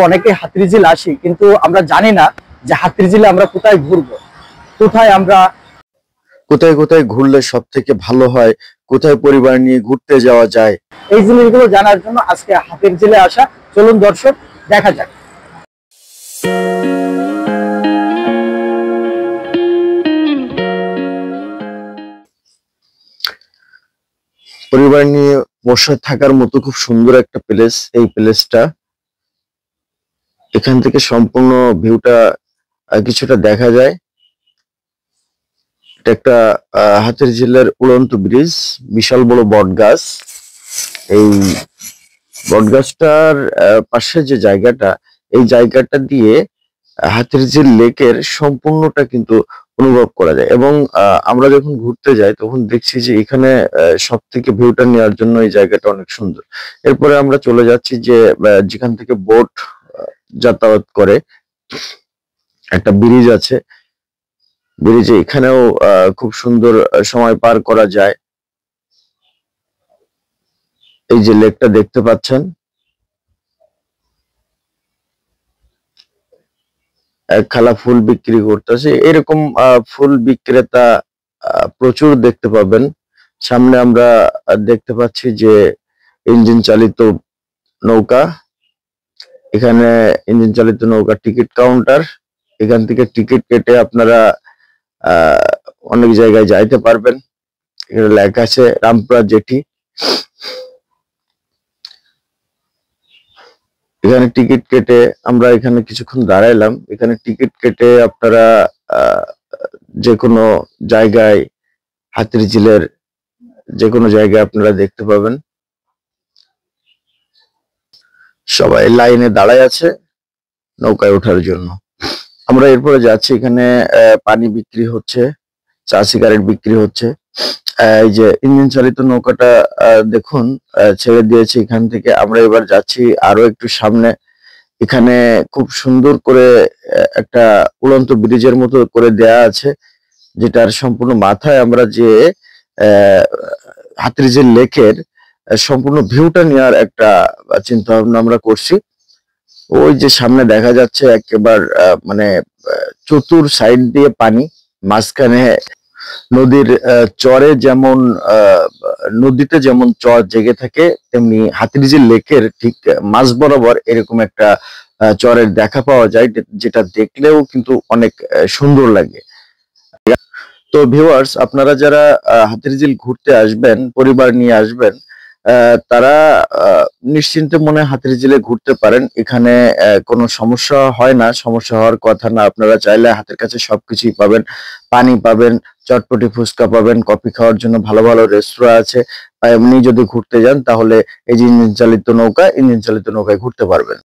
অনেকে হাতিরঝিল আসি, কিন্তু আমরা জানি না যে হাতিরঝিলে আমরা কোথায় ঘুরবো, কোথায় আমরা কোথায় কোথায় ঘুরলে সব থেকে ভালো হয়, কোথায় পরিবার নিয়ে ঘুরতে যাওয়া যায়। এই জিনিসগুলো জানার জন্য আজকে হাতিরঝিলে আসা। চলুন দর্শক, দেখা যাক। পরিবার নিয়ে বসে থাকার মতো খুব সুন্দর একটা প্লেস এই প্লেসটা। এখান থেকে সম্পূর্ণ ভিউটা কিছুটা দেখা যায়। এটা একটা হাতিরঝিলের উড়ন্ত ব্রিজ, বিশাল বড় বট গাছ। এই বট গাছটার পাশে যে জায়গাটা, এই জায়গাটা দিয়ে হাতিরঝিল লেকের সম্পূর্ণটা কিন্তু অনুভব করা যায়। এবং আমরা যখন ঘুরতে যাই তখন দেখছি যে এখানে সব থেকে ভিউটা নেওয়ার জন্য এই জায়গাটা অনেক সুন্দর। এরপরে আমরা চলে যাচ্ছি যে যেখান থেকে বোট যাতায়াত করে, একটা ব্রিজ আছে। ব্রিজে এখানেও খুব সুন্দর সময় পার করা যায়। এই যে লেকটা দেখতে পাচ্ছেন, খালা ফুল বিক্রি করতেছে। এরকম ফুল বিক্রেতা প্রচুর দেখতে পাবেন। সামনে আমরা দেখতে পাচ্ছি যে ইঞ্জিন চালিত নৌকা। এখানে ইঞ্জিন চালিত নৌকা টিকিট কাউন্টার। এখান থেকে টিকিট কেটে আপনারা অনেক জায়গায় যাইতে পারবেন। এখানে লেখা আছে রামপুরা জেটি। এখানে টিকিট কেটে আমরা এখানে কিছুক্ষণ দাঁড়াইলাম। এখানে টিকিট কেটে আপনারা যে কোনো জায়গায়, হাতিরঝিলের যে কোনো জায়গায় আপনারা দেখতে পাবেন। সবাই লাইনে দাঁড়ায় আছে নৌকায় ওঠার জন্য। আমরা এরপরে যাচ্ছি, এখানে পানি বিক্রি হচ্ছে, চা সিগারেট বিক্রি হচ্ছে। এই যে ইঞ্জিন চালিত নৌকাটা দেখুন ছেড়ে দিয়েছে। এখান থেকে আমরা এবার যাচ্ছি আরো একটু সামনে। এখানে খুব সুন্দর করে একটা উড়ন্ত ব্রিজের মতো করে দেয়া আছে, যেটার সম্পূর্ণ মাথায় আমরা যে হাতিরঝিল লেকের সম্পূর্ণ ভিউটা নেওয়ার একটা চিন্তা ভাবনা আমরা করছি। ওই যে সামনে দেখা যাচ্ছে একেবারে মানে চতুর সাইড দিয়ে পানি, মাঝখানে নদীর চরে যেমন নদীতে যেমন চর জেগে থাকে, তেমনি হাতিরঝিল লেকের ঠিক মাঝ বরাবর এরকম একটা চরের দেখা পাওয়া যায়, যেটা দেখলেও কিন্তু অনেক সুন্দর লাগে। তো ভিউয়ার্স, আপনারা যারা হাতিরঝিল ঘুরতে আসবেন, পরিবার নিয়ে আসবেন, তারা নিশ্চিন্তে মনে হাতিরঝিলে ঘুরতে পারেন। এখানে কোনো সমস্যা হয় না, সমস্যা হওয়ার কথা না। আপনারা চাইলে হাতের কাছে সবকিছুই পাবেন। পানি পাবেন, চটপটি ফুচকা পাবেন, কফি খাওয়ার জন্য ভালো ভালো রেস্তোরাঁ আছে। এমনি যদি ঘুরতে যান তাহলে এই যে ইঞ্জিন চালিত নৌকা, ইঞ্জিন চালিত নৌকায় ঘুরতে পারবেন।